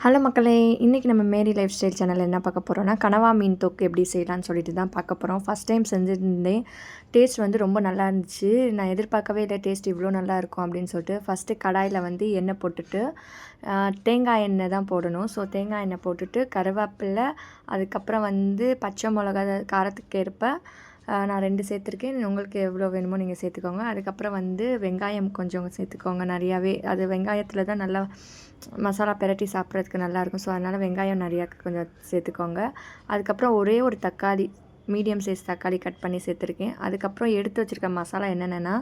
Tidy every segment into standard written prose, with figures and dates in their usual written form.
Hello மக்களே, இன்றைக்கி நம்ம மேரி லைஃப் ஸ்டைல் சேனலில் என்ன பார்க்க போகிறோன்னா, கனவா மீன் தொக்கு எப்படி செய்யலான்னு சொல்லிட்டு தான் பார்க்க போகிறோம். First time செஞ்சுருந்தேன். டேஸ்ட் வந்து ரொம்ப நல்லா இருந்துச்சு. நான் எதிர்பார்க்கவே இல்லை டேஸ்ட் இவ்வளோ நல்லா இருக்கும் அப்படின்னு சொல்லிட்டு. ஃபஸ்ட்டு கடாயில் வந்து எண்ணெய் போட்டுட்டு தேங்காய் எண்ணெய் தான் போடணும். ஸோ தேங்காய் எண்ணெய் போட்டுட்டு கருவேப்பிலை, அதுக்கப்புறம் வந்து பச்சை மிளகா காரத்துக்கு ஏற்ப நான் 2 சேர்த்துருக்கேன். உங்களுக்கு எவ்வளோ வேணுமோ நீங்கள் சேர்த்துக்கோங்க. அதுக்கப்புறம் வந்து வெங்காயம் கொஞ்சம் சேர்த்துக்கோங்க நிறையாவே. அது வெங்காயத்தில் தான் நல்லா மசாலா பெரட்டி சாப்பிட்றதுக்கு நல்லாயிருக்கும். ஸோ அதனால் வெங்காயம் நிறையா கொஞ்சம் சேர்த்துக்கோங்க. அதுக்கப்புறம் ஒரே ஒரு தக்காளி, மீடியம் சைஸ் தக்காளி கட் பண்ணி சேர்த்துருக்கேன். அதுக்கப்புறம் எடுத்து வச்சுருக்க மசாலா என்னென்னா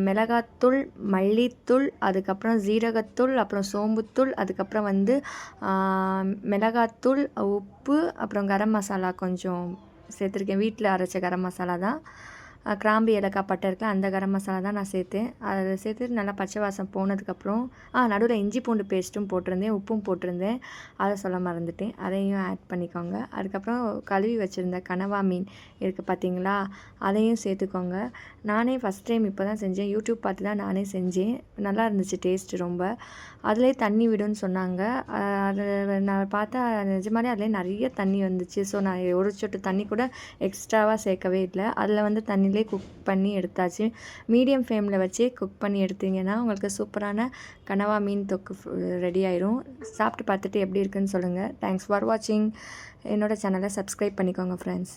மிளகாத்தூள், மல்லித்தூள், அதுக்கப்புறம் ஜீரகத்தூள், அப்புறம் சோம்புத்தூள், அதுக்கப்புறம் வந்து மிளகாத்தூள், உப்பு, அப்புறம் கரம் மசாலா கொஞ்சம் சேர்த்துருக்கேன். வீட்டில் அரைச்ச கரம் மசாலா தான். கிராம்பு, ஏலக்காய், பட்டை இருக்குல்ல, அந்த கரம் மசாலா தான் நான் சேர்த்தேன். அதை சேர்த்து நல்லா பச்சை வாசம் போனதுக்கப்புறம் நடுவில் இஞ்சி பூண்டு பேஸ்ட்டும் போட்டிருந்தேன், உப்பும் போட்டிருந்தேன். அதை சொல்ல மறந்துட்டேன். அதையும் ஆட் பண்ணிக்கோங்க. அதுக்கப்புறம் கழுவி வச்சுருந்த கனவா மீன் இருக்குது பார்த்தீங்களா, அதையும் சேர்த்துக்கோங்க. நானே ஃபஸ்ட் டைம் இப்போ தான் செஞ்சேன். யூடியூப் பார்த்து தான் நானே செஞ்சேன். நல்லா இருந்துச்சு டேஸ்ட்டு ரொம்ப. அதிலே தண்ணி விடுன்னு சொன்னாங்க. அது நான் பார்த்தா நிஜமாலே அதிலே நிறைய தண்ணி வந்துச்சு. ஸோ நான் ஒரு சொட்டு தண்ணி கூட எக்ஸ்ட்ராவாக சேர்க்கவே இல்லை. அதில் வந்து தண்ணியிலே குக் பண்ணி எடுத்தாச்சு. மீடியம் ஃப்ளேமில் வச்சு குக் பண்ணி எடுத்தீங்கன்னா உங்களுக்கு சூப்பரான கனவா மீன் தொக்கு ரெடி ஆயிரும். சாப்பிட்டு பார்த்துட்டு எப்படி இருக்குன்னு சொல்லுங்கள். தேங்க்ஸ் ஃபார் வாட்சிங். என்னோடய சேனலை சப்ஸ்கிரைப் பண்ணிக்கோங்க ஃப்ரெண்ட்ஸ்.